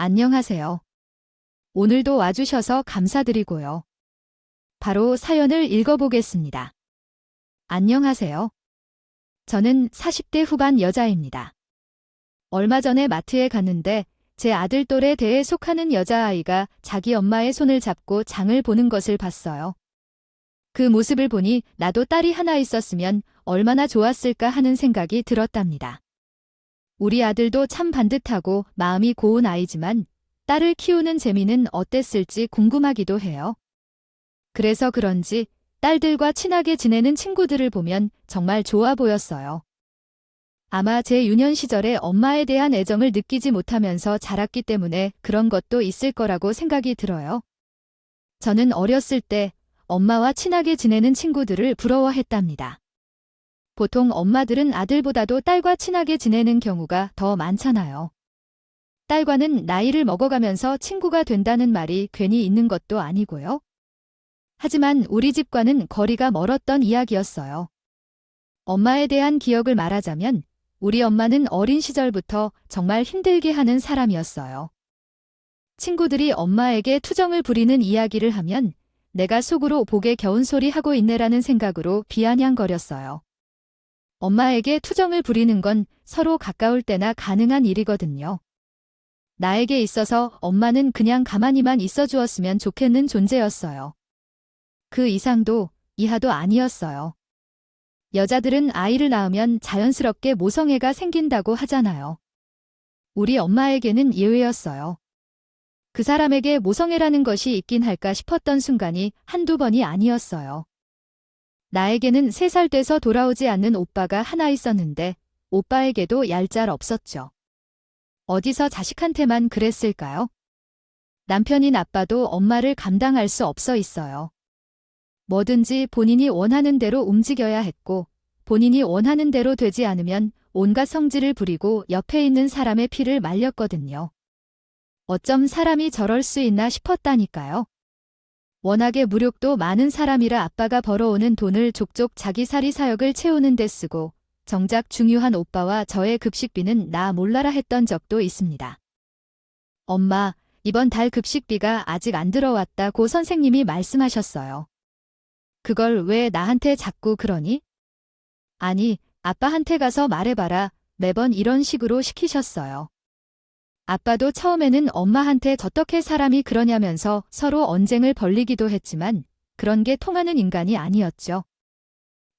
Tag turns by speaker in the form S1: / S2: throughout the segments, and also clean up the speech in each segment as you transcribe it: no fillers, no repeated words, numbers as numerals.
S1: 안녕하세요. 오늘도 와주셔서 감사드리고요. 바로 사연을 읽어보겠습니다. 안녕하세요. 저는 40대 후반 여자입니다. 얼마 전에 마트에 갔는데 제 아들 또래 대에 속하는 여자아이가 자기 엄마의 손을 잡고 장을 보는 것을 봤어요. 그 모습을 보니 나도 딸이 하나 있었으면 얼마나 좋았을까 하는 생각이 들었답니다. 우리 아들도 참 반듯하고 마음이 고운 아이지만 딸을 키우는 재미는 어땠을지 궁금하기도 해요. 그래서 그런지 딸들과 친하게 지내는 친구들을 보면 정말 좋아 보였어요. 아마 제 유년 시절에 엄마에 대한 애정을 느끼지 못하면서 자랐기 때문에 그런 것도 있을 거라고 생각이 들어요. 저는 어렸을 때 엄마와 친하게 지내는 친구들을 부러워했답니다. 보통 엄마들은 아들보다도 딸과 친하게 지내는 경우가 더 많잖아요. 딸과는 나이를 먹어가면서 친구가 된다는 말이 괜히 있는 것도 아니고요. 하지만 우리 집과는 거리가 멀었던 이야기였어요. 엄마에 대한 기억을 말하자면 우리 엄마는 어린 시절부터 정말 힘들게 하는 사람이었어요. 친구들이 엄마에게 투정을 부리는 이야기를 하면 내가 속으로 복에 겨운 소리 하고 있네라는 생각으로 비아냥거렸어요. 엄마에게 투정을 부리는 건 서로 가까울 때나 가능한 일이거든요. 나에게 있어서 엄마는 그냥 가만히만 있어 주었으면 좋겠는 존재였어요. 그 이상도 이하도 아니었어요. 여자들은 아이를 낳으면 자연스럽게 모성애가 생긴다고 하잖아요. 우리 엄마에게는 예외였어요. 그 사람에게 모성애라는 것이 있긴 할까 싶었던 순간이 한두 번이 아니었어요. 나에게는 3살 돼서 돌아오지 않는 오빠가 하나 있었는데 오빠에게도 얄짤 없었죠. 어디서 자식한테만 그랬을까요? 남편인 아빠도 엄마를 감당할 수 없어 있어요. 뭐든지 본인이 원하는 대로 움직여야 했고 본인이 원하는 대로 되지 않으면 온갖 성질을 부리고 옆에 있는 사람의 피를 말렸거든요. 어쩜 사람이 저럴 수 있나 싶었다니까요. 워낙에 무력도 많은 사람이라 아빠가 벌어오는 돈을 족족 자기 사리 사역을 채우는 데 쓰고 정작 중요한 오빠와 저의 급식비는 나 몰라라 했던 적도 있습니다. 엄마, 이번 달 급식비가 아직 안 들어왔다고 선생님이 말씀하셨어요. 그걸 왜 나한테 자꾸 그러니? 아니, 아빠한테 가서 말해봐라. 매번 이런 식으로 시키셨어요. 아빠도 처음에는 엄마한테 어떻게 사람이 그러냐면서 서로 언쟁을 벌리기도 했지만 그런 게 통하는 인간이 아니었죠.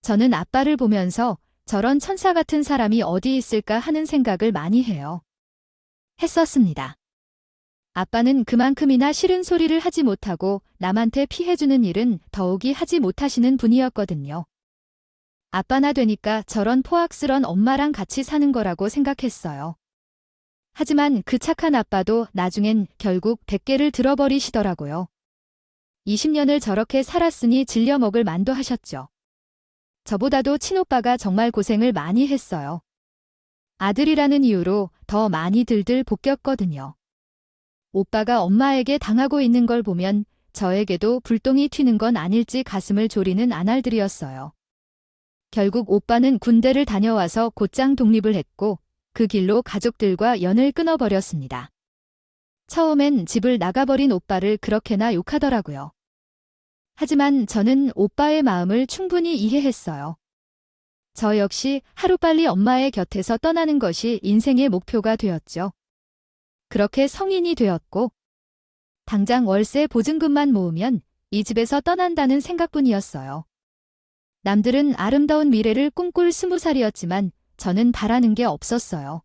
S1: 저는 아빠를 보면서 저런 천사 같은 사람이 어디 있을까 하는 생각을 많이 했었습니다. 아빠는 그만큼이나 싫은 소리를 하지 못하고 남한테 피해주는 일은 더욱이 하지 못하시는 분이었거든요. 아빠나 되니까 저런 포악스런 엄마랑 같이 사는 거라고 생각했어요. 하지만 그 착한 아빠도 나중엔 결국 100개를 들어버리시더라고요. 20년을 저렇게 살았으니 질려 먹을 만도 하셨죠. 저보다도 친오빠가 정말 고생을 많이 했어요. 아들이라는 이유로 더 많이 들들 볶였거든요. 오빠가 엄마에게 당하고 있는 걸 보면 저에게도 불똥이 튀는 건 아닐지 가슴을 졸이는 아날들이었어요. 결국 오빠는 군대를 다녀와서 곧장 독립을 했고 그 길로 가족들과 연을 끊어버렸습니다. 처음엔 집을 나가버린 오빠를 그렇게나 욕하더라고요. 하지만 저는 오빠의 마음을 충분히 이해했어요. 저 역시 하루빨리 엄마의 곁에서 떠나는 것이 인생의 목표가 되었죠. 그렇게 성인이 되었고 당장 월세 보증금만 모으면 이 집에서 떠난다는 생각뿐이었어요. 남들은 아름다운 미래를 꿈꿀 20살이었지만 저는 바라는 게 없었어요.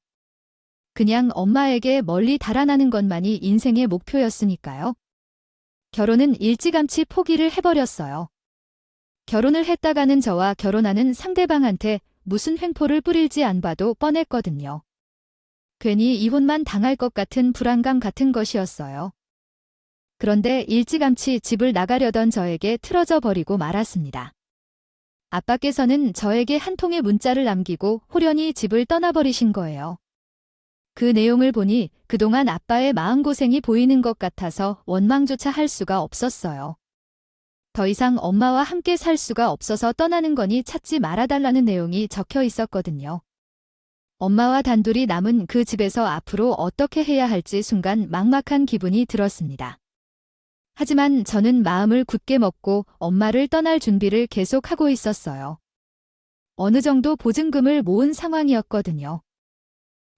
S1: 그냥 엄마에게 멀리 달아나는 것만이 인생의 목표였으니까요. 결혼은 일찌감치 포기를 해버렸어요. 결혼을 했다가는 저와 결혼하는 상대방한테 무슨 횡포를 뿌릴지 안 봐도 뻔했거든요. 괜히 이혼만 당할 것 같은 불안감 같은 것이었어요. 그런데 일찌감치 집을 나가려던 저에게 틀어져 버리고 말았습니다. 아빠께서는 저에게 한 통의 문자를 남기고 홀연히 집을 떠나버리신 거예요. 그 내용을 보니 그동안 아빠의 마음고생이 보이는 것 같아서 원망조차 할 수가 없었어요. 더 이상 엄마와 함께 살 수가 없어서 떠나는 거니 찾지 말아달라는 내용이 적혀 있었거든요. 엄마와 단둘이 남은 그 집에서 앞으로 어떻게 해야 할지 순간 막막한 기분이 들었습니다. 하지만 저는 마음을 굳게 먹고 엄마를 떠날 준비를 계속하고 있었어요. 어느 정도 보증금을 모은 상황이었거든요.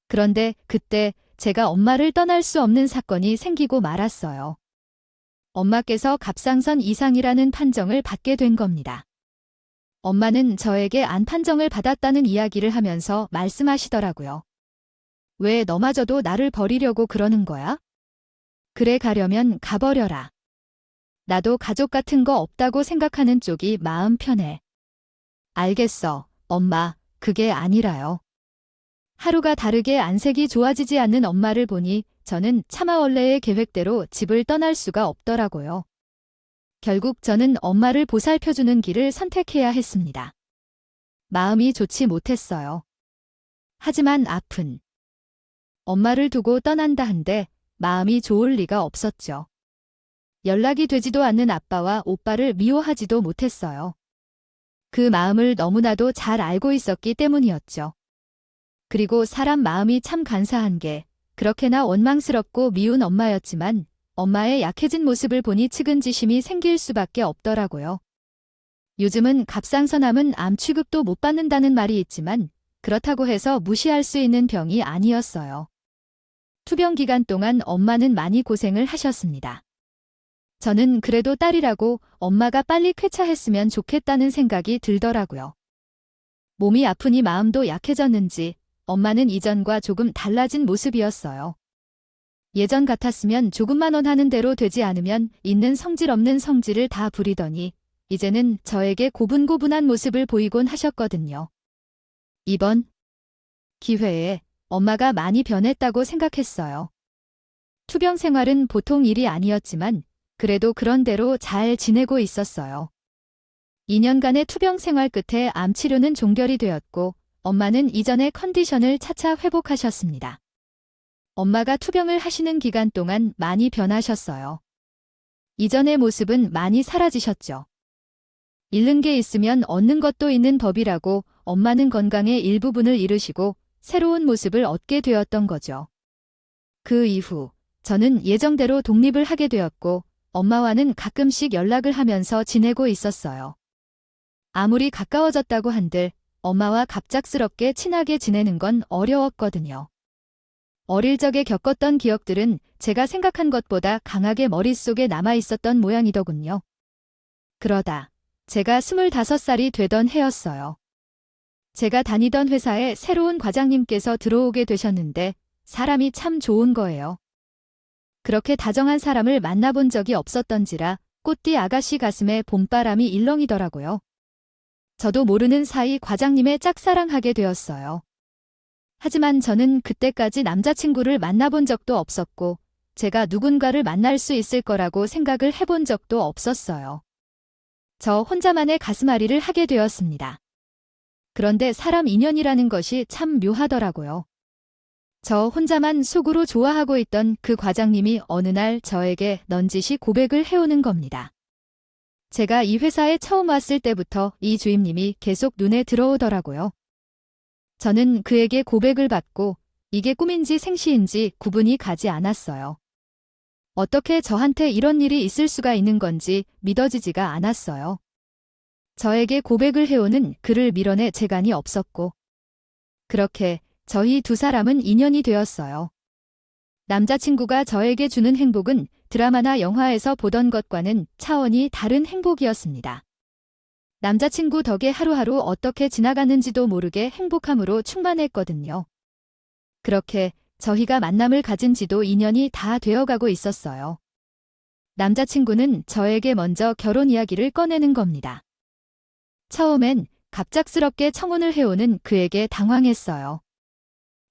S1: 그런데 그때 제가 엄마를 떠날 수 없는 사건이 생기고 말았어요. 엄마께서 갑상선 이상이라는 판정을 받게 된 겁니다. 엄마는 저에게 안 판정을 받았다는 이야기를 하면서 말씀하시더라고요. 왜 너마저도 나를 버리려고 그러는 거야? 그래 가려면 가버려라. 나도 가족 같은 거 없다고 생각하는 쪽이 마음 편해. 알겠어, 엄마, 그게 아니라요. 하루가 다르게 안색이 좋아지지 않는 엄마를 보니 저는 차마 원래의 계획대로 집을 떠날 수가 없더라고요. 결국 저는 엄마를 보살펴주는 길을 선택해야 했습니다. 마음이 좋지 못했어요. 하지만 아픈 엄마를 두고 떠난다 한데 마음이 좋을 리가 없었죠. 연락이 되지도 않는 아빠와 오빠를 미워하지도 못했어요. 그 마음을 너무나도 잘 알고 있었기 때문이었죠. 그리고 사람 마음이 참 간사한 게 그렇게나 원망스럽고 미운 엄마였지만 엄마의 약해진 모습을 보니 측은지심이 생길 수밖에 없더라고요. 요즘은 갑상선암은 암 취급도 못 받는다는 말이 있지만 그렇다고 해서 무시할 수 있는 병이 아니었어요. 투병 기간 동안 엄마는 많이 고생을 하셨습니다. 저는 그래도 딸이라고 엄마가 빨리 쾌차했으면 좋겠다는 생각이 들더라고요. 몸이 아프니 마음도 약해졌는지 엄마는 이전과 조금 달라진 모습이었어요. 예전 같았으면 조금만 원하는 대로 되지 않으면 있는 성질 없는 성질을 다 부리더니 이제는 저에게 고분고분한 모습을 보이곤 하셨거든요. 이번 기회에 엄마가 많이 변했다고 생각했어요. 투병 생활은 보통 일이 아니었지만 그래도 그런 대로 잘 지내고 있었어요. 2년간의 투병 생활 끝에 암 치료는 종결이 되었고 엄마는 이전의 컨디션을 차차 회복하셨습니다. 엄마가 투병을 하시는 기간 동안 많이 변하셨어요. 이전의 모습은 많이 사라지셨죠. 잃는 게 있으면 얻는 것도 있는 법이라고 엄마는 건강의 일부분을 잃으시고 새로운 모습을 얻게 되었던 거죠. 그 이후 저는 예정대로 독립을 하게 되었고 엄마와는 가끔씩 연락을 하면서 지내고 있었어요. 아무리 가까워졌다고 한들 엄마와 갑작스럽게 친하게 지내는 건 어려웠거든요. 어릴 적에 겪었던 기억들은 제가 생각한 것보다 강하게 머릿속에 남아있었던 모양이더군요. 그러다 제가 25살이 되던 해였어요. 제가 다니던 회사에 새로운 과장님께서 들어오게 되셨는데 사람이 참 좋은 거예요. 그렇게 다정한 사람을 만나본 적이 없었던지라 꽃띠 아가씨 가슴에 봄바람이 일렁이더라고요. 저도 모르는 사이 과장님의 짝사랑하게 되었어요. 하지만 저는 그때까지 남자친구를 만나본 적도 없었고 제가 누군가를 만날 수 있을 거라고 생각을 해본 적도 없었어요. 저 혼자만의 가슴앓이를 하게 되었습니다. 그런데 사람 인연이라는 것이 참 묘하더라고요. 저 혼자만 속으로 좋아하고 있던 그 과장님이 어느 날 저에게 넌지시 고백을 해오는 겁니다. 제가 이 회사에 처음 왔을 때부터 이 주임님이 계속 눈에 들어오더라고요. 저는 그에게 고백을 받고 이게 꿈인지 생시인지 구분이 가지 않았어요. 어떻게 저한테 이런 일이 있을 수가 있는 건지 믿어지지가 않았어요. 저에게 고백을 해오는 그를 밀어내 재간이 없었고 그렇게 저희 두 사람은 인연이 되었어요. 남자친구가 저에게 주는 행복은 드라마나 영화에서 보던 것과는 차원이 다른 행복이었습니다. 남자친구 덕에 하루하루 어떻게 지나갔는지도 모르게 행복함으로 충만했거든요. 그렇게 저희가 만남을 가진 지도 2년이 다 되어가고 있었어요. 남자친구는 저에게 먼저 결혼 이야기를 꺼내는 겁니다. 처음엔 갑작스럽게 청혼을 해오는 그에게 당황했어요.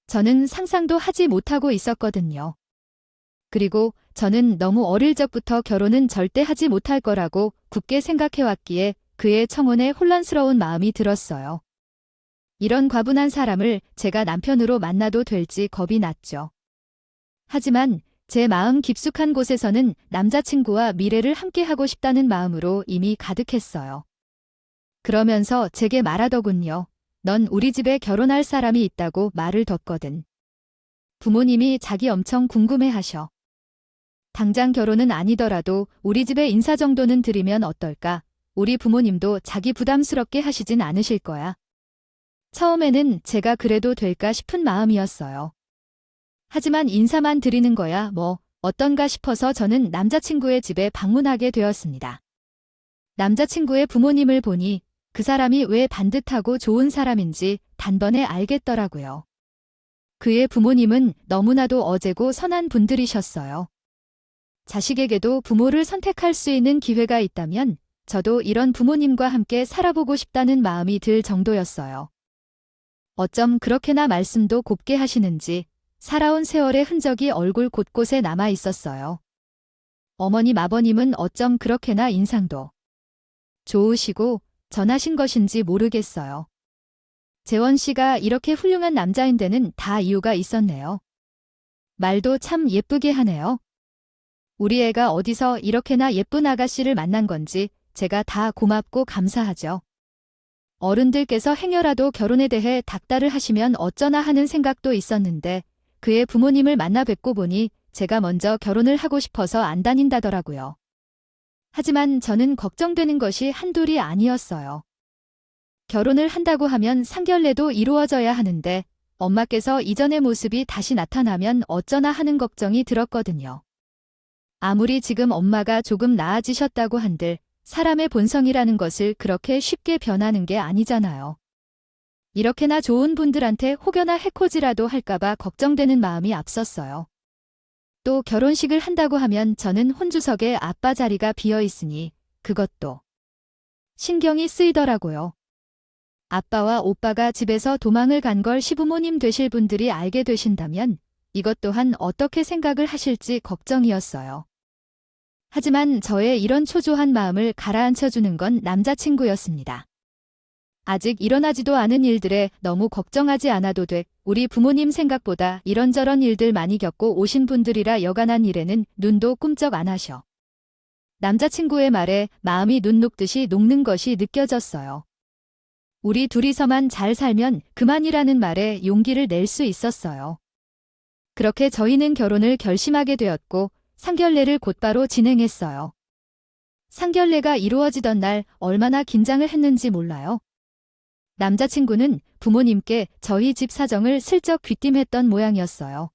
S1: 저는 상상도 하지 못하고 있었거든요. 그리고 저는 너무 어릴 적부터 결혼은 절대 하지 못할 거라고 굳게 생각해왔기에 그의 청혼에 혼란스러운 마음이 들었어요. 이런 과분한 사람을 제가 남편으로 만나도 될지 겁이 났죠. 하지만 제 마음 깊숙한 곳에서는 남자친구와 미래를 함께하고 싶다는 마음으로 이미 가득했어요. 그러면서 제게 말하더군요. 넌 우리 집에 결혼할 사람이 있다고 말을 뒀거든. 부모님이 자기 엄청 궁금해하셔. 당장 결혼은 아니더라도 우리 집에 인사 정도는 드리면 어떨까? 우리 부모님도 자기 부담스럽게 하시진 않으실 거야. 처음에는 제가 그래도 될까 싶은 마음이었어요. 하지만 인사만 드리는 거야 뭐 어떤가 싶어서 저는 남자친구의 집에 방문하게 되었습니다. 남자친구의 부모님을 보니 그 사람이 왜 반듯하고 좋은 사람인지 단번에 알겠더라고요. 그의 부모님은 너무나도 어제고 선한 분들이셨어요. 자식에게도 부모를 선택할 수 있는 기회가 있다면 저도 이런 부모님과 함께 살아보고 싶다는 마음이 들 정도였어요. 어쩜 그렇게나 말씀도 곱게 하시는지 살아온 세월의 흔적이 얼굴 곳곳에 남아 있었어요. 어머님 아버님은 어쩜 그렇게나 인상도 좋으시고 전하신 것인지 모르겠어요. 재원 씨가 이렇게 훌륭한 남자인 데는 다 이유가 있었네요. 말도 참 예쁘게 하네요. 우리 애가 어디서 이렇게나 예쁜 아가씨를 만난 건지 제가 다 고맙고 감사하죠. 어른들께서 행여라도 결혼에 대해 닥달을 하시면 어쩌나 하는 생각도 있었는데 그의 부모님을 만나 뵙고 보니 제가 먼저 결혼을 하고 싶어서 안 다닌다더라고요. 하지만 저는 걱정되는 것이 한둘이 아니었어요. 결혼을 한다고 하면 상견례도 이루어져야 하는데 엄마께서 이전의 모습이 다시 나타나면 어쩌나 하는 걱정이 들었거든요. 아무리 지금 엄마가 조금 나아지셨다고 한들 사람의 본성이라는 것을 그렇게 쉽게 변하는 게 아니잖아요. 이렇게나 좋은 분들한테 혹여나 해코지라도 할까봐 걱정되는 마음이 앞섰어요. 또 결혼식을 한다고 하면 저는 혼주석에 아빠 자리가 비어 있으니 그것도 신경이 쓰이더라고요. 아빠와 오빠가 집에서 도망을 간 걸 시부모님 되실 분들이 알게 되신다면 이것 또한 어떻게 생각을 하실지 걱정이었어요. 하지만 저의 이런 초조한 마음을 가라앉혀주는 건 남자친구였습니다. 아직 일어나지도 않은 일들에 너무 걱정하지 않아도 돼. 우리 부모님 생각보다 이런저런 일들 많이 겪고 오신 분들이라 여간한 일에는 눈도 꿈쩍 안 하셔. 남자친구의 말에 마음이 눈 녹듯이 녹는 것이 느껴졌어요. 우리 둘이서만 잘 살면 그만이라는 말에 용기를 낼 수 있었어요. 그렇게 저희는 결혼을 결심하게 되었고 상견례를 곧바로 진행했어요. 상견례가 이루어지던 날 얼마나 긴장을 했는지 몰라요. 남자친구는 부모님께 저희 집 사정을 슬쩍 귀띔했던 모양이었어요.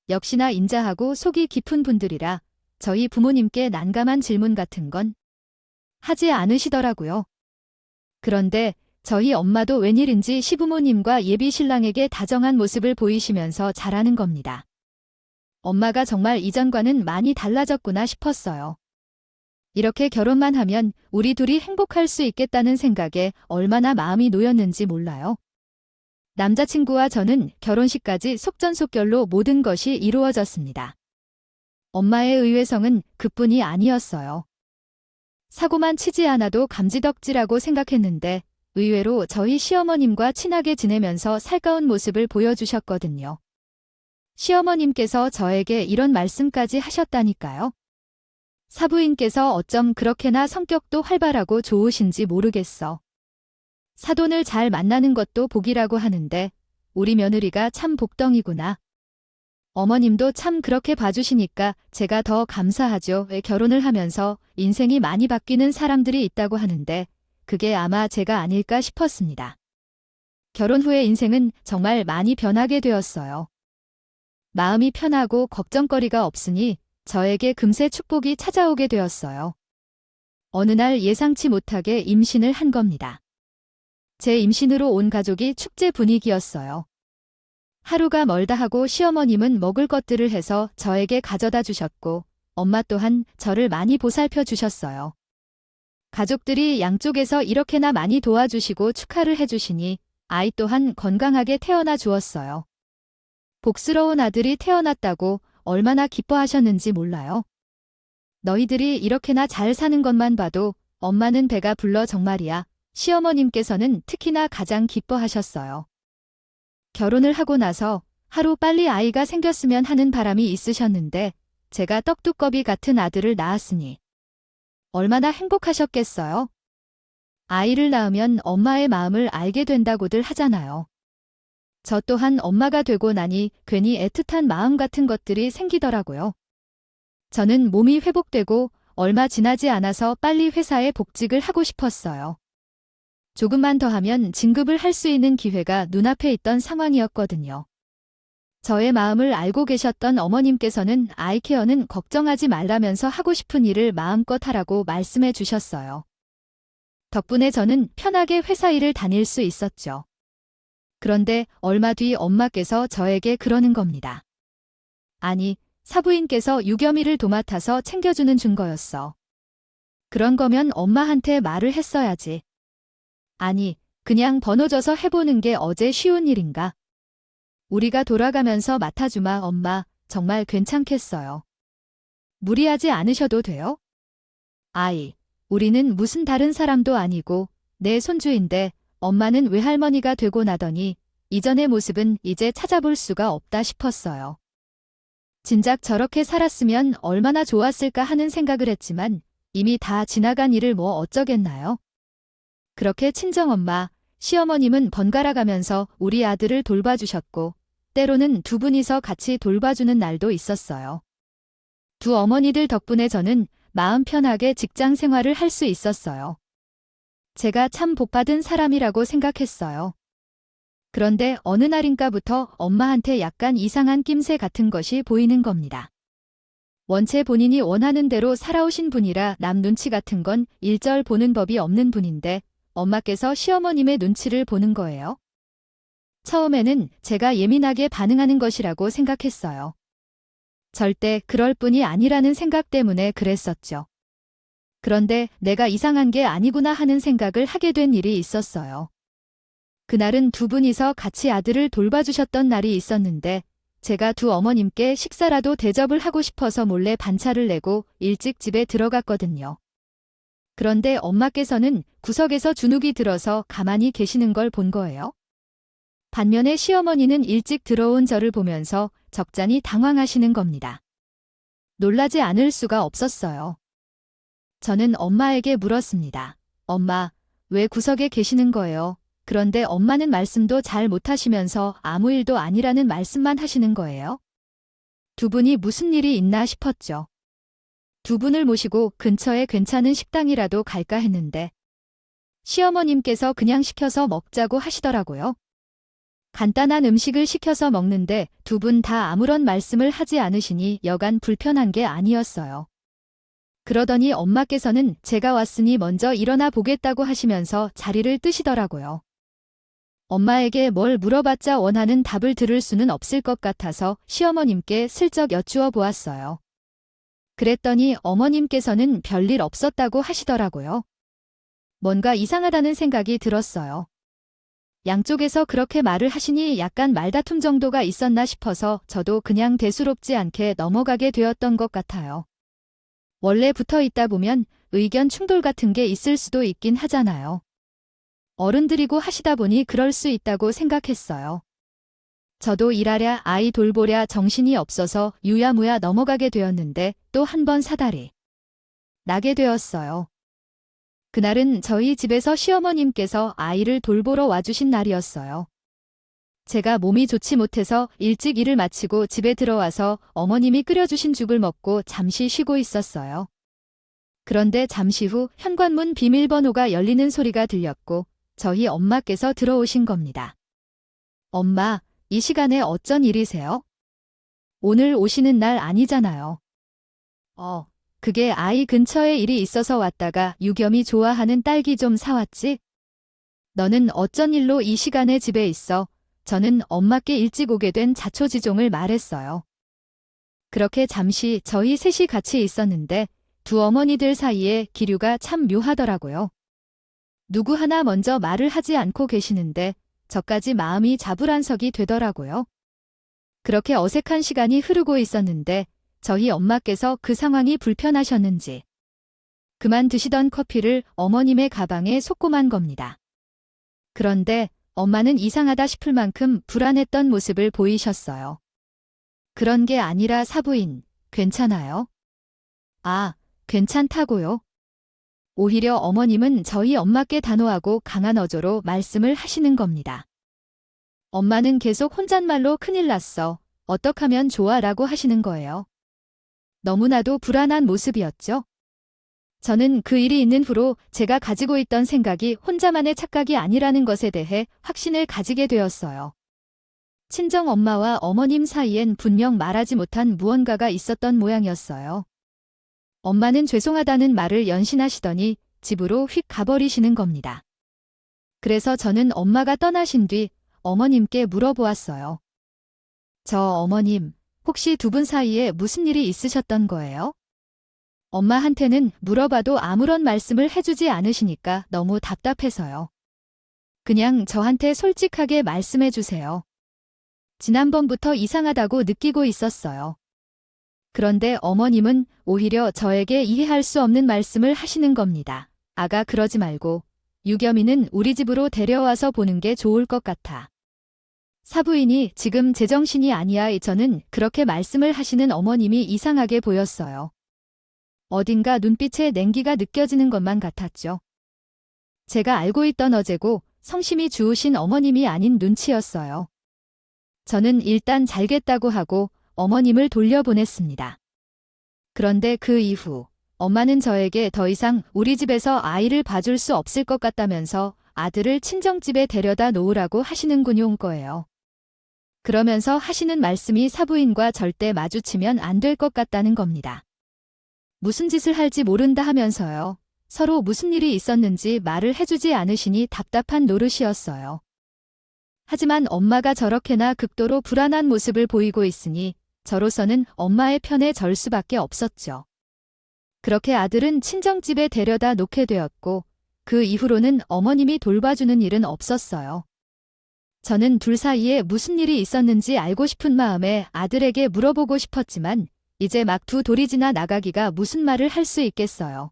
S1: 역시나 인자하고 속이 깊은 분들이라 저희 부모님께 난감한 질문 같은 건 하지 않으시더라고요. 그런데 저희 엄마도 웬일인지 시부모님과 예비 신랑에게 다정한 모습을 보이시면서 잘하는 겁니다. 엄마가 정말 이전과는 많이 달라졌구나 싶었어요. 이렇게 결혼만 하면 우리 둘이 행복할 수 있겠다는 생각에 얼마나 마음이 놓였는지 몰라요. 남자친구와 저는 결혼식까지 속전속결로 모든 것이 이루어졌습니다. 엄마의 의외성은 그뿐이 아니었어요. 사고만 치지 않아도 감지덕지라고 생각했는데 의외로 저희 시어머님과 친하게 지내면서 살가운 모습을 보여주셨거든요. 시어머님께서 저에게 이런 말씀까지 하셨다니까요. 사부인께서 어쩜 그렇게나 성격도 활발하고 좋으신지 모르겠어. 사돈을 잘 만나는 것도 복이라고 하는데 우리 며느리가 참 복덩이구나. 어머님도 참 그렇게 봐주시니까 제가 더 감사하죠. 왜 결혼을 하면서 인생이 많이 바뀌는 사람들이 있다고 하는데 그게 아마 제가 아닐까 싶었습니다. 결혼 후의 인생은 정말 많이 변하게 되었어요. 마음이 편하고 걱정거리가 없으니 저에게 금세 축복이 찾아오게 되었어요. 어느 날 예상치 못하게 임신을 한 겁니다. 제 임신으로 온 가족이 축제 분위기였어요. 하루가 멀다 하고 시어머님은 먹을 것들을 해서 저에게 가져다 주셨고 엄마 또한 저를 많이 보살펴 주셨어요. 가족들이 양쪽에서 이렇게나 많이 도와주시고 축하를 해주시니 아이 또한 건강하게 태어나 주었어요. 복스러운 아들이 태어났다고 얼마나 기뻐하셨는지 몰라요. 너희들이 이렇게나 잘 사는 것만 봐도 엄마는 배가 불러 정말이야. 시어머님께서는 특히나 가장 기뻐하셨어요. 결혼을 하고 나서 하루 빨리 아이가 생겼으면 하는 바람이 있으셨는데 제가 떡두꺼비 같은 아들을 낳았으니 얼마나 행복하셨겠어요. 아이를 낳으면 엄마의 마음을 알게 된다고들 하잖아요. 저 또한 엄마가 되고 나니 괜히 애틋한 마음 같은 것들이 생기더라고요. 저는 몸이 회복되고 얼마 지나지 않아서 빨리 회사에 복직을 하고 싶었어요. 조금만 더 하면 진급을 할 수 있는 기회가 눈앞에 있던 상황이었거든요. 저의 마음을 알고 계셨던 어머님께서는 아이 케어는 걱정하지 말라면서 하고 싶은 일을 마음껏 하라고 말씀해 주셨어요. 덕분에 저는 편하게 회사 일을 다닐 수 있었죠. 그런데 얼마 뒤 엄마께서 저에게 그러는 겁니다. 아니, 사부인께서 유겸이를 도맡아서 챙겨주는 증거였어. 그런 거면 엄마한테 말을 했어야지. 아니, 그냥 번호 줘서 해보는 게 어제 쉬운 일인가? 우리가 돌아가면서 맡아주마 엄마, 정말 괜찮겠어요. 무리하지 않으셔도 돼요? 아이, 우리는 무슨 다른 사람도 아니고 내 손주인데 엄마는 외할머니가 되고 나더니 이전의 모습은 이제 찾아볼 수가 없다 싶었어요. 진작 저렇게 살았으면 얼마나 좋았을까 하는 생각을 했지만 이미 다 지나간 일을 뭐 어쩌겠나요? 그렇게 친정엄마, 시어머님은 번갈아 가면서 우리 아들을 돌봐주셨고 때로는 두 분이서 같이 돌봐주는 날도 있었어요. 두 어머니들 덕분에 저는 마음 편하게 직장 생활을 할 수 있었어요. 제가 참 복받은 사람이라고 생각했어요. 그런데 어느 날인가부터 엄마한테 약간 이상한 낌새 같은 것이 보이는 겁니다. 원체 본인이 원하는 대로 살아오신 분이라 남 눈치 같은 건 일절 보는 법이 없는 분인데 엄마께서 시어머님의 눈치를 보는 거예요. 처음에는 제가 예민하게 반응하는 것이라고 생각했어요. 절대 그럴 뿐이 아니라는 생각 때문에 그랬었죠. 그런데 내가 이상한 게 아니구나 하는 생각을 하게 된 일이 있었어요. 그날은 두 분이서 같이 아들을 돌봐주셨던 날이 있었는데 제가 두 어머님께 식사라도 대접을 하고 싶어서 몰래 반차를 내고 일찍 집에 들어갔거든요. 그런데 엄마께서는 구석에서 주눅이 들어서 가만히 계시는 걸 본 거예요. 반면에 시어머니는 일찍 들어온 저를 보면서 적잖이 당황하시는 겁니다. 놀라지 않을 수가 없었어요. 저는 엄마에게 물었습니다. 엄마, 왜 구석에 계시는 거예요? 그런데 엄마는 말씀도 잘 못하시면서 아무 일도 아니라는 말씀만 하시는 거예요? 두 분이 무슨 일이 있나 싶었죠. 두 분을 모시고 근처에 괜찮은 식당이라도 갈까 했는데 시어머님께서 그냥 시켜서 먹자고 하시더라고요. 간단한 음식을 시켜서 먹는데 두 분 다 아무런 말씀을 하지 않으시니 여간 불편한 게 아니었어요. 그러더니 엄마께서는 제가 왔으니 먼저 일어나 보겠다고 하시면서 자리를 뜨시더라고요. 엄마에게 뭘 물어봤자 원하는 답을 들을 수는 없을 것 같아서 시어머님께 슬쩍 여쭈어 보았어요. 그랬더니 어머님께서는 별일 없었다고 하시더라고요. 뭔가 이상하다는 생각이 들었어요. 양쪽에서 그렇게 말을 하시니 약간 말다툼 정도가 있었나 싶어서 저도 그냥 대수롭지 않게 넘어가게 되었던 것 같아요. 원래 붙어 있다 보면 의견 충돌 같은 게 있을 수도 있긴 하잖아요. 어른들이고 하시다 보니 그럴 수 있다고 생각했어요. 저도 일하랴 아이 돌보랴 정신이 없어서 유야무야 넘어가게 되었는데 또 한 번 사달이 나게 되었어요. 그날은 저희 집에서 시어머님께서 아이를 돌보러 와주신 날이었어요. 제가 몸이 좋지 못해서 일찍 일을 마치고 집에 들어와서 어머님이 끓여주신 죽을 먹고 잠시 쉬고 있었어요. 그런데 잠시 후 현관문 비밀번호가 열리는 소리가 들렸고 저희 엄마께서 들어오신 겁니다. 엄마, 이 시간에 어쩐 일이세요? 오늘 오시는 날 아니잖아요. 그게 아이 근처에 일이 있어서 왔다가 유겸이 좋아하는 딸기 좀 사왔지? 너는 어쩐 일로 이 시간에 집에 있어? 저는 엄마께 일찍 오게 된 자초지종을 말했어요. 그렇게 잠시 저희 셋이 같이 있었는데 두 어머니들 사이에 기류가 참 묘하더라고요. 누구 하나 먼저 말을 하지 않고 계시는데 저까지 마음이 자불안석이 되더라고요. 그렇게 어색한 시간이 흐르고 있었는데 저희 엄마께서 그 상황이 불편하셨는지 그만 드시던 커피를 어머님의 가방에 쏟고만 겁니다. 그런데 엄마는 이상하다 싶을 만큼 불안했던 모습을 보이셨어요. 그런 게 아니라 사부인, 괜찮아요? 아, 괜찮다고요? 오히려 어머님은 저희 엄마께 단호하고 강한 어조로 말씀을 하시는 겁니다. 엄마는 계속 혼잣말로 큰일 났어. 어떡하면 좋아 라고 하시는 거예요. 너무나도 불안한 모습이었죠. 저는 그 일이 있는 후로 제가 가지고 있던 생각이 혼자만의 착각이 아니라는 것에 대해 확신을 가지게 되었어요. 친정 엄마와 어머님 사이엔 분명 말하지 못한 무언가가 있었던 모양이었어요. 엄마는 죄송하다는 말을 연신하시더니 집으로 휙 가버리시는 겁니다. 그래서 저는 엄마가 떠나신 뒤 어머님께 물어보았어요. 저 어머님, 혹시 두 분 사이에 무슨 일이 있으셨던 거예요? 엄마한테는 물어봐도 아무런 말씀을 해주지 않으시니까 너무 답답해서요. 그냥 저한테 솔직하게 말씀해 주세요. 지난번부터 이상하다고 느끼고 있었어요. 그런데 어머님은 오히려 저에게 이해할 수 없는 말씀을 하시는 겁니다. 아가 그러지 말고 유겸이는 우리 집으로 데려와서 보는 게 좋을 것 같아. 사부인이 지금 제정신이 아니야. 저는 그렇게 말씀을 하시는 어머님이 이상하게 보였어요. 어딘가 눈빛에 냉기가 느껴지는 것만 같았죠. 제가 알고 있던 어제고 성심이 주우신 어머님이 아닌 눈치였어요. 저는 일단 잘겠다고 하고 어머님을 돌려보냈습니다. 그런데 그 이후 엄마는 저에게 더 이상 우리 집에서 아이를 봐줄 수 없을 것 같다면서 아들을 친정집에 데려다 놓으라고 하시는군요 거예요. 그러면서 하시는 말씀이 사부인과 절대 마주치면 안 될 것 같다는 겁니다. 무슨 짓을 할지 모른다 하면서요. 서로 무슨 일이 있었는지 말을 해주지 않으시니 답답한 노릇이었어요. 하지만 엄마가 저렇게나 극도로 불안한 모습을 보이고 있으니 저로서는 엄마의 편에 절 수밖에 없었죠. 그렇게 아들은 친정집에 데려다 놓게 되었고 그 이후로는 어머님이 돌봐주는 일은 없었어요. 저는 둘 사이에 무슨 일이 있었는지 알고 싶은 마음에 아들에게 물어보고 싶었지만 이제 막 두 돌이 지나 나가기가 무슨 말을 할 수 있겠어요.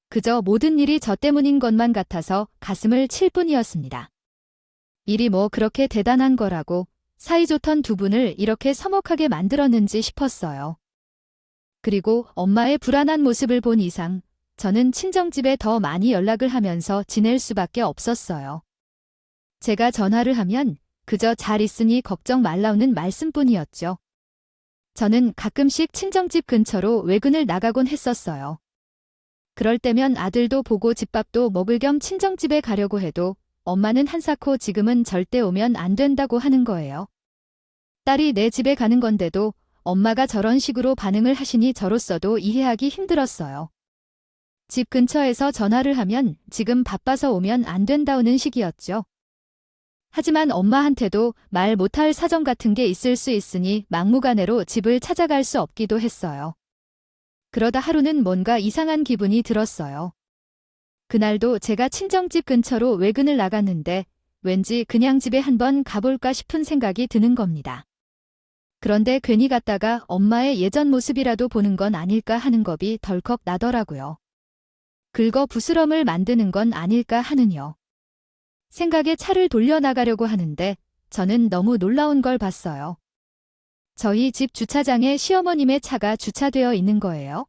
S1: 그저 모든 일이 저 때문인 것만 같아서 가슴을 칠 뿐이었습니다. 일이 뭐 그렇게 대단한 거라고 사이좋던 두 분을 이렇게 서먹하게 만들었는지 싶었어요. 그리고 엄마의 불안한 모습을 본 이상 저는 친정집에 더 많이 연락을 하면서 지낼 수밖에 없었어요. 제가 전화를 하면 그저 잘 있으니 걱정 말라는 말씀뿐이었죠. 저는 가끔씩 친정집 근처로 외근을 나가곤 했었어요. 그럴 때면 아들도 보고 집밥도 먹을 겸 친정집에 가려고 해도 엄마는 한사코 지금은 절대 오면 안 된다고 하는 거예요. 딸이 내 집에 가는 건데도 엄마가 저런 식으로 반응을 하시니 저로서도 이해하기 힘들었어요. 집 근처에서 전화를 하면 지금 바빠서 오면 안 된다는 식이었죠. 하지만 엄마한테도 말 못할 사정 같은 게 있을 수 있으니 막무가내로 집을 찾아갈 수 없기도 했어요. 그러다 하루는 뭔가 이상한 기분이 들었어요. 그날도 제가 친정집 근처로 외근을 나갔는데 왠지 그냥 집에 한번 가볼까 싶은 생각이 드는 겁니다. 그런데 괜히 갔다가 엄마의 예전 모습이라도 보는 건 아닐까 하는 겁이 덜컥 나더라고요. 긁어 부스럼을 만드는 건 아닐까 하는요. 생각에 차를 돌려나가려고 하는데 저는 너무 놀라운 걸 봤어요. 저희 집 주차장에 시어머님의 차가 주차되어 있는 거예요.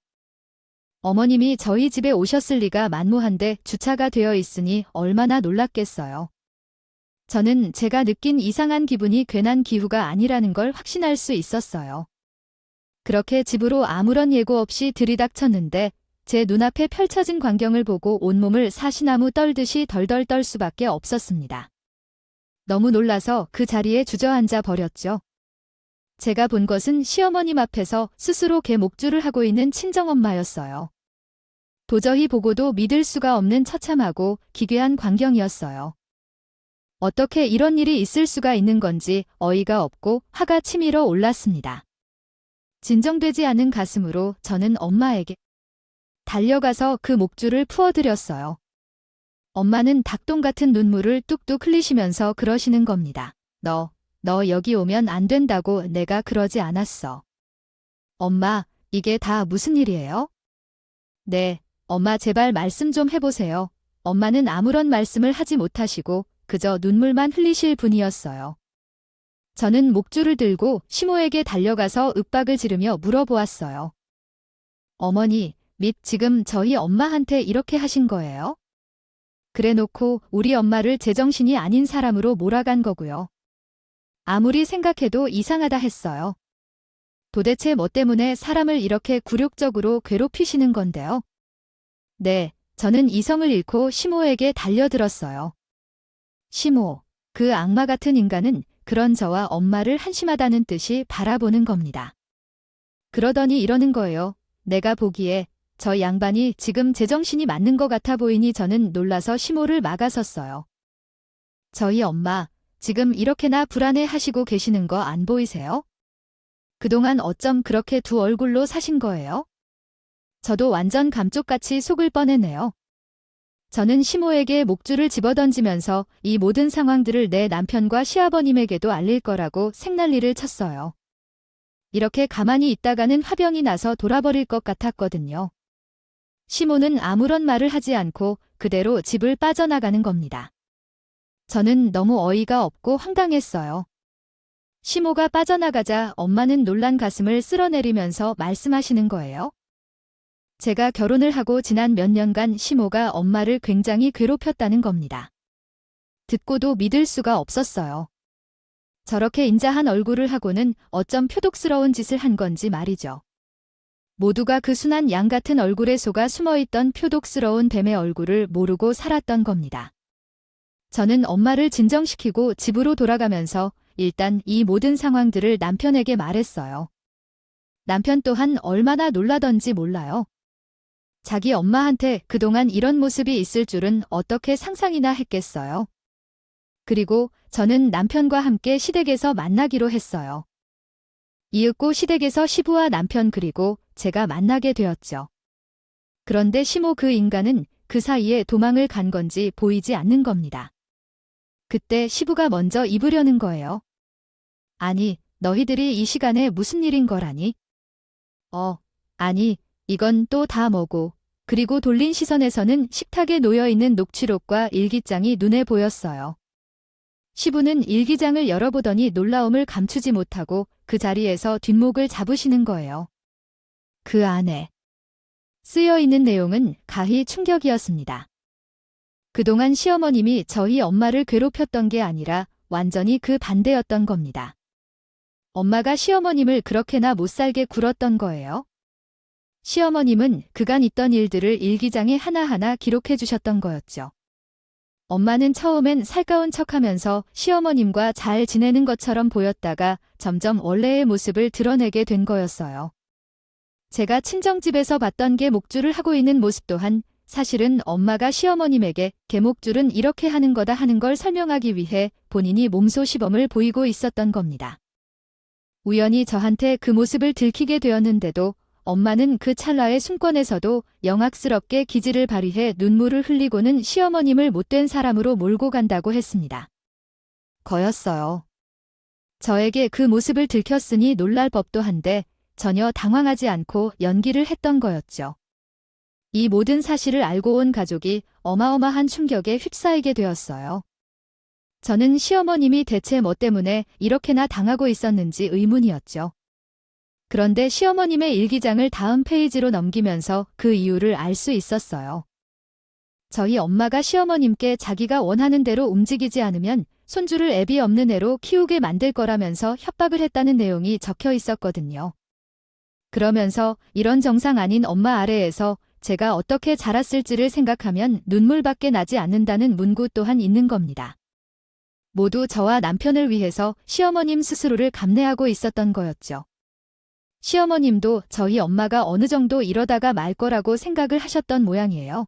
S1: 어머님이 저희 집에 오셨을 리가 만무한데 주차가 되어 있으니 얼마나 놀랐겠어요. 저는 제가 느낀 이상한 기분이 괜한 기후가 아니라는 걸 확신할 수 있었어요. 그렇게 집으로 아무런 예고 없이 들이닥쳤는데 제 눈앞에 펼쳐진 광경을 보고 온몸을 사시나무 떨듯이 덜덜 떨 수밖에 없었습니다. 너무 놀라서 그 자리에 주저앉아 버렸죠. 제가 본 것은 시어머님 앞에서 스스로 개 목줄을 하고 있는 친정엄마였어요. 도저히 보고도 믿을 수가 없는 처참하고 기괴한 광경이었어요. 어떻게 이런 일이 있을 수가 있는 건지 어이가 없고 화가 치밀어 올랐습니다. 진정되지 않은 가슴으로 저는 엄마에게 달려가서 그 목줄을 풀어드렸어요. 엄마는 닭똥 같은 눈물을 뚝뚝 흘리시면서 그러시는 겁니다. 너 여기 오면 안 된다고 내가 그러지 않았어. 엄마, 이게 다 무슨 일이에요? 네, 엄마 제발 말씀 좀 해보세요. 엄마는 아무런 말씀을 하지 못하시고 그저 눈물만 흘리실 분이었어요. 저는 목줄을 들고 시모에게 달려가서 윽박을 지르며 물어보았어요. 어머니, 및 지금 저희 엄마한테 이렇게 하신 거예요? 그래 놓고 우리 엄마를 제정신이 아닌 사람으로 몰아간 거고요. 아무리 생각해도 이상하다 했어요. 도대체 뭐 때문에 사람을 이렇게 굴욕적으로 괴롭히시는 건데요? 네, 저는 이성을 잃고 시모에게 달려들었어요. 시모, 그 악마 같은 인간은 그런 저와 엄마를 한심하다는 뜻이 바라보는 겁니다. 그러더니 이러는 거예요. 내가 보기에 저 양반이 지금 제정신이 맞는 것 같아 보이니 저는 놀라서 시모를 막아섰어요. 저희 엄마, 지금 이렇게나 불안해 하시고 계시는 거 안 보이세요? 그동안 어쩜 그렇게 두 얼굴로 사신 거예요? 저도 완전 감쪽같이 속을 뻔했네요. 저는 시모에게 목줄을 집어던지면서 이 모든 상황들을 내 남편과 시아버님에게도 알릴 거라고 생난리를 쳤어요. 이렇게 가만히 있다가는 화병이 나서 돌아버릴 것 같았거든요. 시모는 아무런 말을 하지 않고 그대로 집을 빠져나가는 겁니다. 저는 너무 어이가 없고 황당했어요. 시모가 빠져나가자 엄마는 놀란 가슴을 쓸어내리면서 말씀하시는 거예요. 제가 결혼을 하고 지난 몇 년간 시모가 엄마를 굉장히 괴롭혔다는 겁니다. 듣고도 믿을 수가 없었어요. 저렇게 인자한 얼굴을 하고는 어쩜 표독스러운 짓을 한 건지 말이죠. 모두가 그 순한 양 같은 얼굴에 속아 숨어있던 표독스러운 뱀의 얼굴을 모르고 살았던 겁니다. 저는 엄마를 진정시키고 집으로 돌아가면서 일단 이 모든 상황들을 남편에게 말했어요. 남편 또한 얼마나 놀라던지 몰라요. 자기 엄마한테 그동안 이런 모습이 있을 줄은 어떻게 상상이나 했겠어요. 그리고 저는 남편과 함께 시댁에서 만나기로 했어요. 이윽고 시댁에서 시부와 남편 그리고 제가 만나게 되었죠. 그런데 시모 그 인간은 그 사이에 도망을 간 건지 보이지 않는 겁니다. 그때 시부가 먼저 입으려는 거예요. 아니, 너희들이 이 시간에 무슨 일인 거라니? 아니, 이건 또 다 뭐고. 그리고 돌린 시선에서는 식탁에 놓여있는 녹취록과 일기장이 눈에 보였어요. 시부는 일기장을 열어보더니 놀라움을 감추지 못하고 그 자리에서 뒷목을 잡으시는 거예요. 그 안에 쓰여있는 내용은 가히 충격이었습니다. 그동안 시어머님이 저희 엄마를 괴롭혔던 게 아니라 완전히 그 반대였던 겁니다. 엄마가 시어머님을 그렇게나 못살게 굴었던 거예요. 시어머님은 그간 있던 일들을 일기장에 하나하나 기록해 주셨던 거였죠. 엄마는 처음엔 살가운 척하면서 시어머님과 잘 지내는 것처럼 보였다가 점점 원래의 모습을 드러내게 된 거였어요. 제가 친정집에서 봤던 개 목줄을 하고 있는 모습 또한 사실은 엄마가 시어머님에게 개목줄은 이렇게 하는 거다 하는 걸 설명하기 위해 본인이 몸소 시범을 보이고 있었던 겁니다. 우연히 저한테 그 모습을 들키게 되었는데도 엄마는 그 찰나의 숨권에서도 영악스럽게 기지를 발휘해 눈물을 흘리고는 시어머님을 못된 사람으로 몰고 간다고 했습니다. 거였어요. 저에게 그 모습을 들켰으니 놀랄 법도 한데 전혀 당황하지 않고 연기를 했던 거였죠. 이 모든 사실을 알고 온 가족이 어마어마한 충격에 휩싸이게 되었어요. 저는 시어머님이 대체 뭐 때문에 이렇게나 당하고 있었는지 의문이었죠. 그런데 시어머님의 일기장을 다음 페이지로 넘기면서 그 이유를 알 수 있었어요. 저희 엄마가 시어머님께 자기가 원하는 대로 움직이지 않으면 손주를 애비 없는 애로 키우게 만들 거라면서 협박을 했다는 내용이 적혀 있었거든요. 그러면서 이런 정상 아닌 엄마 아래에서 제가 어떻게 자랐을지를 생각하면 눈물밖에 나지 않는다는 문구 또한 있는 겁니다. 모두 저와 남편을 위해서 시어머님 스스로를 감내하고 있었던 거였죠. 시어머님도 저희 엄마가 어느 정도 이러다가 말 거라고 생각을 하셨던 모양이에요.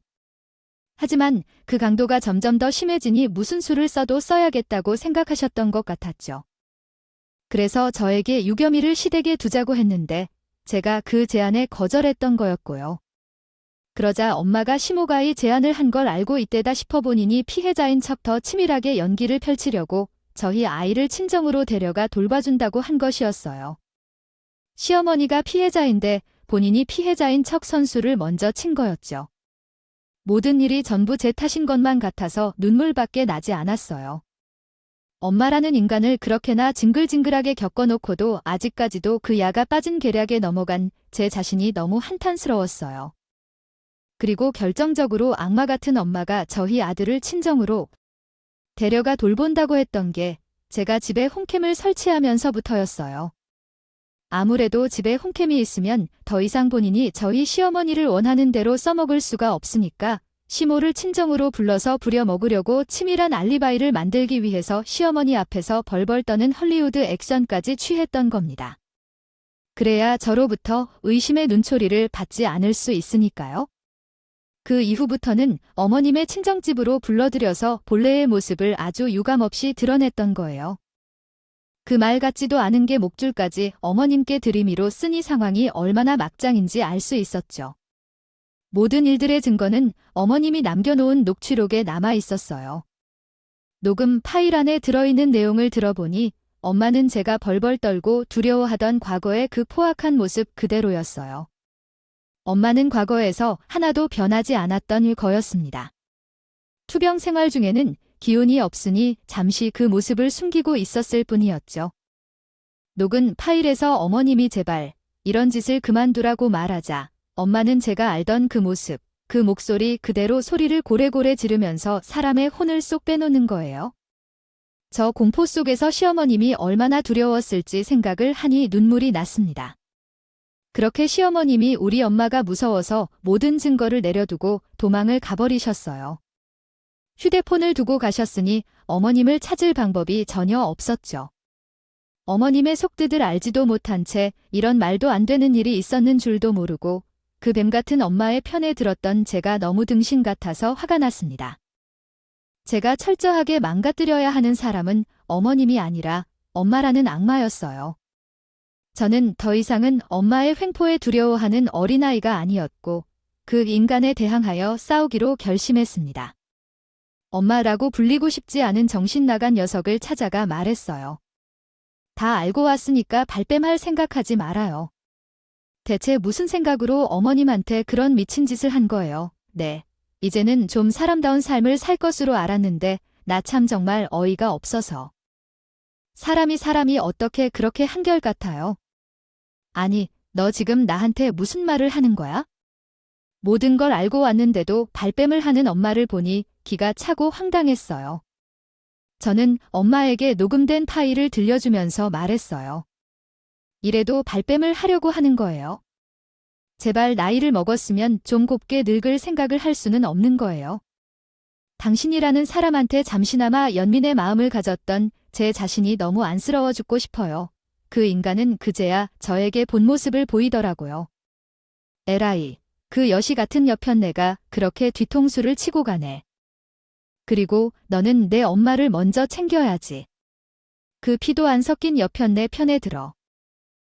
S1: 하지만 그 강도가 점점 더 심해지니 무슨 수를 써도 써야겠다고 생각하셨던 것 같았죠. 그래서 저에게 유겸이를 시댁에 두자고 했는데 제가 그 제안에 거절했던 거였고요. 그러자 엄마가 시모가 이 제안을 한 걸 알고 있대다 싶어 본인이 피해자인 척 더 치밀하게 연기를 펼치려고 저희 아이를 친정으로 데려가 돌봐준다고 한 것이었어요. 시어머니가 피해자인데 본인이 피해자인 척 선수를 먼저 친 거였죠. 모든 일이 전부 제 탓인 것만 같아서 눈물밖에 나지 않았어요. 엄마라는 인간을 그렇게나 징글징글하게 겪어놓고도 아직까지도 그 야가 빠진 계략에 넘어간 제 자신이 너무 한탄스러웠어요. 그리고 결정적으로 악마 같은 엄마가 저희 아들을 친정으로 데려가 돌본다고 했던 게 제가 집에 홈캠을 설치하면서부터였어요. 아무래도 집에 홈캠이 있으면 더 이상 본인이 저희 시어머니를 원하는 대로 써먹을 수가 없으니까 시모를 친정으로 불러서 부려먹으려고 치밀한 알리바이를 만들기 위해서 시어머니 앞에서 벌벌 떠는 헐리우드 액션까지 취했던 겁니다. 그래야 저로부터 의심의 눈초리를 받지 않을 수 있으니까요. 그 이후부터는 어머님의 친정집으로 불러들여서 본래의 모습을 아주 유감없이 드러냈던 거예요. 그 말 같지도 않은 게 목줄까지 어머님께 들이미로 쓰니 상황이 얼마나 막장인지 알 수 있었죠. 모든 일들의 증거는 어머님이 남겨놓은 녹취록에 남아 있었어요. 녹음 파일 안에 들어있는 내용을 들어보니 엄마는 제가 벌벌 떨고 두려워하던 과거의 그 포악한 모습 그대로였어요. 엄마는 과거에서 하나도 변하지 않았던 거였습니다. 투병 생활 중에는 기운이 없으니 잠시 그 모습을 숨기고 있었을 뿐이었죠. 녹은 파일에서 어머님이 제발 이런 짓을 그만두라고 말하자 엄마는 제가 알던 그 모습, 그 목소리 그대로 소리를 고래고래 지르면서 사람의 혼을 쏙 빼놓는 거예요. 저 공포 속에서 시어머님이 얼마나 두려웠을지 생각을 하니 눈물이 났습니다. 그렇게 시어머님이 우리 엄마가 무서워서 모든 증거를 내려두고 도망을 가버리셨어요. 휴대폰을 두고 가셨으니 어머님을 찾을 방법이 전혀 없었죠. 어머님의 속뜻을 알지도 못한 채 이런 말도 안 되는 일이 있었는 줄도 모르고 그 뱀 같은 엄마의 편에 들었던 제가 너무 등신 같아서 화가 났습니다. 제가 철저하게 망가뜨려야 하는 사람은 어머님이 아니라 엄마라는 악마였어요. 저는 더 이상은 엄마의 횡포에 두려워하는 어린아이가 아니었고 그 인간에 대항하여 싸우기로 결심했습니다. 엄마라고 불리고 싶지 않은 정신 나간 녀석을 찾아가 말했어요. 다 알고 왔으니까 발뺌할 생각하지 말아요. 대체 무슨 생각으로 어머님한테 그런 미친 짓을 한 거예요? 네. 이제는 좀 사람다운 삶을 살 것으로 알았는데 나 참 정말 어이가 없어서. 사람이 어떻게 그렇게 한결같아요? 아니, 너 지금 나한테 무슨 말을 하는 거야? 모든 걸 알고 왔는데도 발뺌을 하는 엄마를 보니 기가 차고 황당했어요. 저는 엄마에게 녹음된 파일을 들려주면서 말했어요. 이래도 발뺌을 하려고 하는 거예요. 제발 나이를 먹었으면 좀 곱게 늙을 생각을 할 수는 없는 거예요. 당신이라는 사람한테 잠시나마 연민의 마음을 가졌던 제 자신이 너무 안쓰러워 죽고 싶어요. 그 인간은 그제야 저에게 본 모습을 보이더라고요. 에라이, 그 여시 같은 여편네가 그렇게 뒤통수를 치고 가네. 그리고 너는 내 엄마를 먼저 챙겨야지. 그 피도 안 섞인 여편네 편에 들어.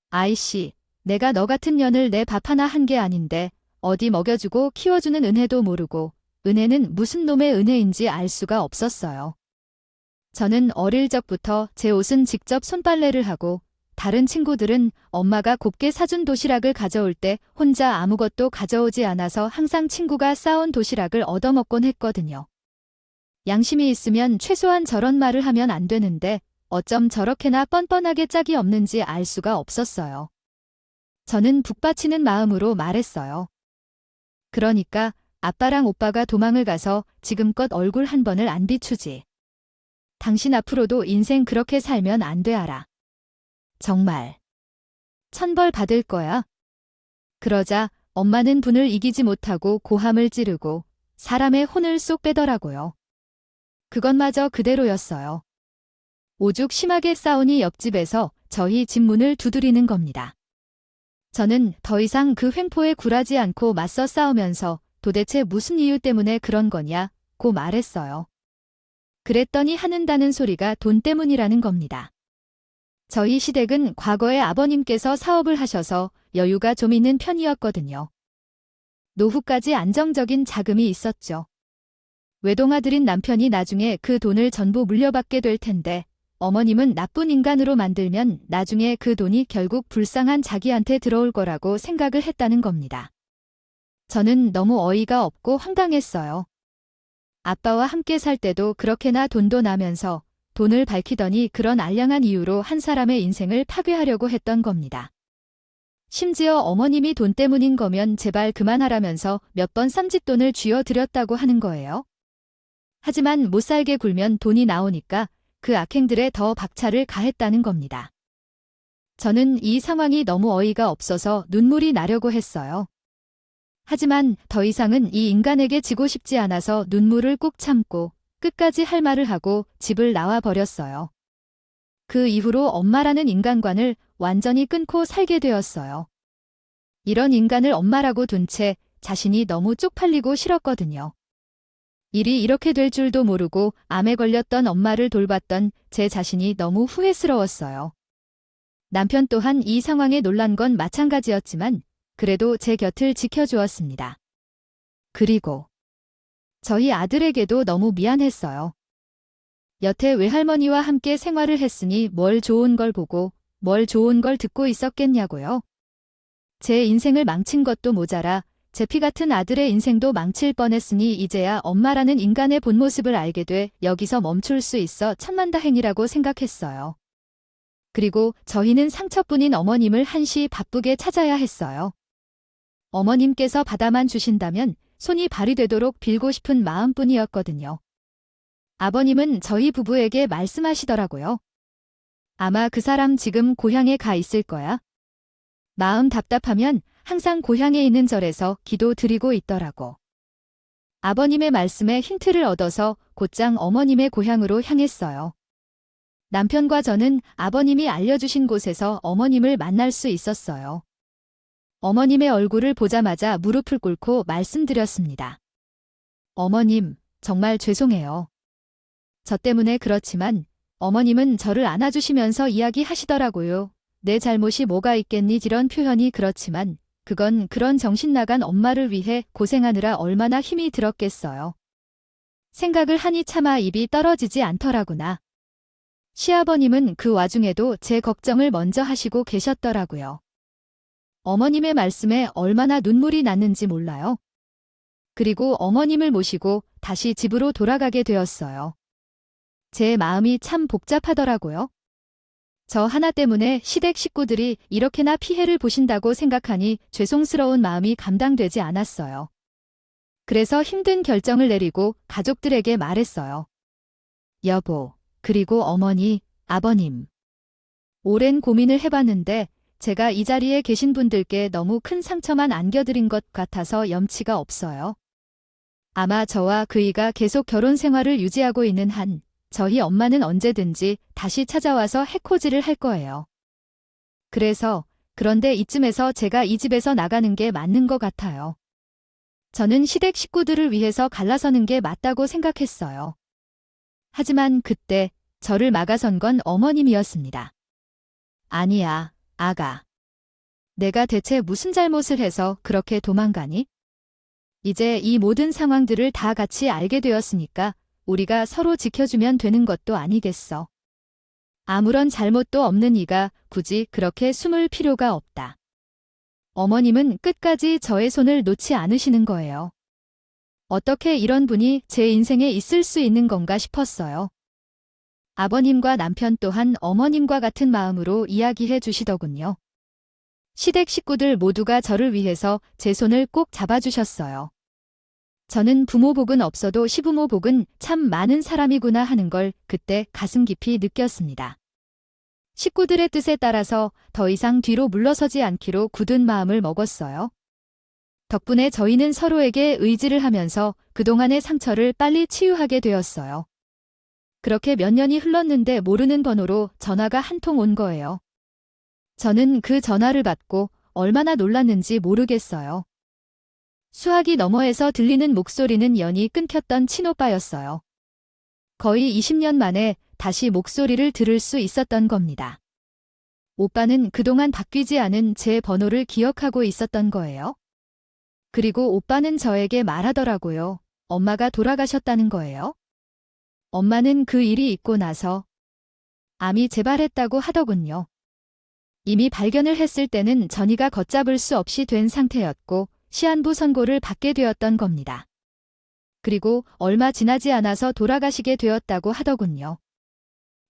S1: 아이씨, 내가 너 같은 년을 내 밥 하나 한 게 아닌데 어디 먹여주고 키워주는 은혜도 모르고 은혜는 무슨 놈의 은혜인지 알 수가 없었어요. 저는 어릴 적부터 제 옷은 직접 손빨래를 하고 다른 친구들은 엄마가 곱게 사준 도시락을 가져올 때 혼자 아무것도 가져오지 않아서 항상 친구가 싸온 도시락을 얻어먹곤 했거든요. 양심이 있으면 최소한 저런 말을 하면 안 되는데 어쩜 저렇게나 뻔뻔하게 짝이 없는지 알 수가 없었어요. 저는 북받치는 마음으로 말했어요. 그러니까 아빠랑 오빠가 도망을 가서 지금껏 얼굴 한 번을 안 비추지. 당신 앞으로도 인생 그렇게 살면 안 돼 알아. 정말. 천벌 받을 거야. 그러자 엄마는 분을 이기지 못하고 고함을 찌르고 사람의 혼을 쏙 빼더라고요. 그것마저 그대로였어요. 오죽 심하게 싸우니 옆집에서 저희 집 문을 두드리는 겁니다. 저는 더 이상 그 횡포에 굴하지 않고 맞서 싸우면서 도대체 무슨 이유 때문에 그런 거냐고 말했어요. 그랬더니 하는다는 소리가 돈 때문이라는 겁니다. 저희 시댁은 과거에 아버님께서 사업을 하셔서 여유가 좀 있는 편이었거든요. 노후까지 안정적인 자금이 있었죠. 외동아들인 남편이 나중에 그 돈을 전부 물려받게 될 텐데 어머님은 나쁜 인간으로 만들면 나중에 그 돈이 결국 불쌍한 자기한테 들어올 거라고 생각을 했다는 겁니다. 저는 너무 어이가 없고 황당했어요. 아빠와 함께 살 때도 그렇게나 돈도 나면서 돈을 밝히더니 그런 알량한 이유로 한 사람의 인생을 파괴하려고 했던 겁니다. 심지어 어머님이 돈 때문인 거면 제발 그만하라면서 몇 번 쌈짓돈을 쥐어드렸다고 하는 거예요. 하지만 못 살게 굴면 돈이 나오니까 그 악행들에 더 박차를 가했다는 겁니다. 저는 이 상황이 너무 어이가 없어서 눈물이 나려고 했어요. 하지만 더 이상은 이 인간에게 지고 싶지 않아서 눈물을 꾹 참고 끝까지 할 말을 하고 집을 나와 버렸어요. 그 이후로 엄마라는 인간관을 완전히 끊고 살게 되었어요. 이런 인간을 엄마라고 둔 채 자신이 너무 쪽팔리고 싫었거든요. 일이 이렇게 될 줄도 모르고 암에 걸렸던 엄마를 돌봤던 제 자신이 너무 후회스러웠어요. 남편 또한 이 상황에 놀란 건 마찬가지였지만 그래도 제 곁을 지켜주었습니다. 그리고 저희 아들에게도 너무 미안했어요. 여태 외할머니와 함께 생활을 했으니 뭘 좋은 걸 보고 뭘 좋은 걸 듣고 있었겠냐고요. 제 인생을 망친 것도 모자라 제 피 같은 아들의 인생도 망칠 뻔했으니 이제야 엄마라는 인간의 본 모습을 알게 돼 여기서 멈출 수 있어 천만다행이라고 생각했어요. 그리고 저희는 상처뿐인 어머님을 한시 바쁘게 찾아야 했어요. 어머님께서 받아만 주신다면 손이 발이 되도록 빌고 싶은 마음뿐이었거든요. 아버님은 저희 부부에게 말씀하시더라고요. 아마 그 사람 지금 고향에 가 있을 거야. 마음 답답하면 항상 고향에 있는 절에서 기도 드리고 있더라고. 아버님의 말씀에 힌트를 얻어서 곧장 어머님의 고향으로 향했어요. 남편과 저는 아버님이 알려주신 곳에서 어머님을 만날 수 있었어요. 어머님의 얼굴을 보자마자 무릎을 꿇고 말씀드렸습니다. 어머님, 정말 죄송해요. 저 때문에 그렇지만 어머님은 저를 안아주시면서 이야기하시더라고요. 내 잘못이 뭐가 있겠니? 이런 표현이 그렇지만 그건 그런 정신 나간 엄마를 위해 고생하느라 얼마나 힘이 들었겠어요. 생각을 하니 차마 입이 떨어지지 않더라구나. 시아버님은 그 와중에도 제 걱정을 먼저 하시고 계셨더라고요. 어머님의 말씀에 얼마나 눈물이 났는지 몰라요. 그리고 어머님을 모시고 다시 집으로 돌아가게 되었어요. 제 마음이 참 복잡하더라고요. 저 하나 때문에 시댁 식구들이 이렇게나 피해를 보신다고 생각하니 죄송스러운 마음이 감당되지 않았어요. 그래서 힘든 결정을 내리고 가족들에게 말했어요. 여보, 그리고 어머니, 아버님. 오랜 고민을 해봤는데 제가 이 자리에 계신 분들께 너무 큰 상처만 안겨드린 것 같아서 염치가 없어요. 아마 저와 그이가 계속 결혼 생활을 유지하고 있는 한 저희 엄마는 언제든지 다시 찾아와서 해코지를 할 거예요. 그런데 이쯤에서 제가 이 집에서 나가는 게 맞는 것 같아요. 저는 시댁 식구들을 위해서 갈라서는 게 맞다고 생각했어요. 하지만 그때 저를 막아선 건 어머님이었습니다. 아니야, 아가. 내가 대체 무슨 잘못을 해서 그렇게 도망가니? 이제 이 모든 상황들을 다 같이 알게 되었으니까 우리가 서로 지켜주면 되는 것도 아니겠어. 아무런 잘못도 없는 이가 굳이 그렇게 숨을 필요가 없다. 어머님은 끝까지 저의 손을 놓지 않으시는 거예요. 어떻게 이런 분이 제 인생에 있을 수 있는 건가 싶었어요. 아버님과 남편 또한 어머님과 같은 마음으로 이야기해 주시더군요. 시댁 식구들 모두가 저를 위해서 제 손을 꼭 잡아주셨어요. 저는 부모 복은 없어도 시부모 복은 참 많은 사람이구나 하는 걸 그때 가슴 깊이 느꼈습니다. 식구들의 뜻에 따라서 더 이상 뒤로 물러서지 않기로 굳은 마음을 먹었어요. 덕분에 저희는 서로에게 의지를 하면서 그동안의 상처를 빨리 치유하게 되었어요. 그렇게 몇 년이 흘렀는데 모르는 번호로 전화가 한 통 온 거예요. 저는 그 전화를 받고 얼마나 놀랐는지 모르겠어요. 수화기 너머에서 들리는 목소리는 연이 끊겼던 친오빠였어요. 거의 20년 만에 다시 목소리를 들을 수 있었던 겁니다. 오빠는 그동안 바뀌지 않은 제 번호를 기억하고 있었던 거예요. 그리고 오빠는 저에게 말하더라고요. 엄마가 돌아가셨다는 거예요. 엄마는 그 일이 있고 나서 암이 재발했다고 하더군요. 이미 발견을 했을 때는 전이가 걷잡을 수 없이 된 상태였고 시한부 선고를 받게 되었던 겁니다. 그리고 얼마 지나지 않아서 돌아가시게 되었다고 하더군요.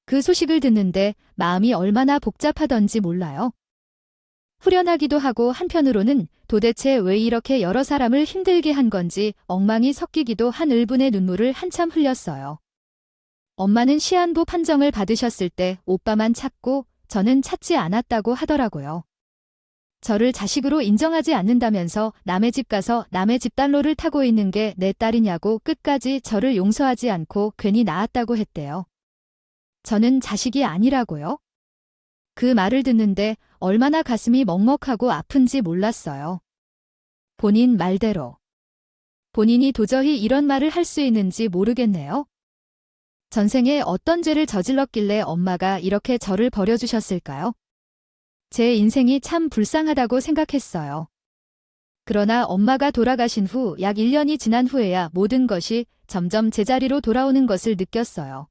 S1: 그 소식을 듣는데 마음이 얼마나 복잡하던지 몰라요. 후련하기도 하고 한편으로는 도대체 왜 이렇게 여러 사람을 힘들게 한 건지 엉망이 섞이기도 한 을분의 눈물을 한참 흘렸어요. 엄마는 시한부 판정을 받으셨을 때 오빠만 찾고 저는 찾지 않았다고 하더라고요. 저를 자식으로 인정하지 않는다면서 남의 집 가서 남의 집 단로를 타고 있는 게 내 딸이냐고 끝까지 저를 용서하지 않고 괜히 낳았다고 했대요. 저는 자식이 아니라고요? 그 말을 듣는데 얼마나 가슴이 먹먹하고 아픈지 몰랐어요. 본인 말대로. 본인이 도저히 이런 말을 할 수 있는지 모르겠네요. 전생에 어떤 죄를 저질렀길래 엄마가 이렇게 저를 버려주셨을까요? 제 인생이 참 불쌍하다고 생각했어요. 그러나 엄마가 돌아가신 후 약 1년이 지난 후에야 모든 것이 점점 제자리로 돌아오는 것을 느꼈어요.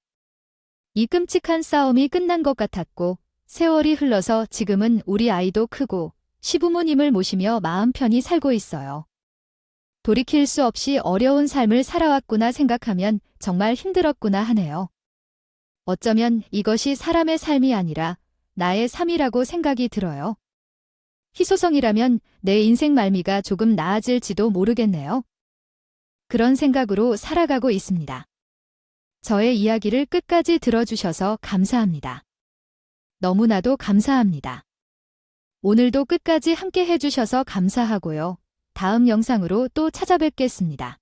S1: 이 끔찍한 싸움이 끝난 것 같았고 세월이 흘러서 지금은 우리 아이도 크고 시부모님을 모시며 마음 편히 살고 있어요. 돌이킬 수 없이 어려운 삶을 살아왔구나 생각하면 정말 힘들었구나 하네요. 어쩌면 이것이 사람의 삶이 아니라 나의 삶이라고 생각이 들어요. 희소성이라면 내 인생 말미가 조금 나아질지도 모르겠네요. 그런 생각으로 살아가고 있습니다. 저의 이야기를 끝까지 들어주셔서 감사합니다. 너무나도 감사합니다. 오늘도 끝까지 함께 해주셔서 감사하고요. 다음 영상으로 또 찾아뵙겠습니다.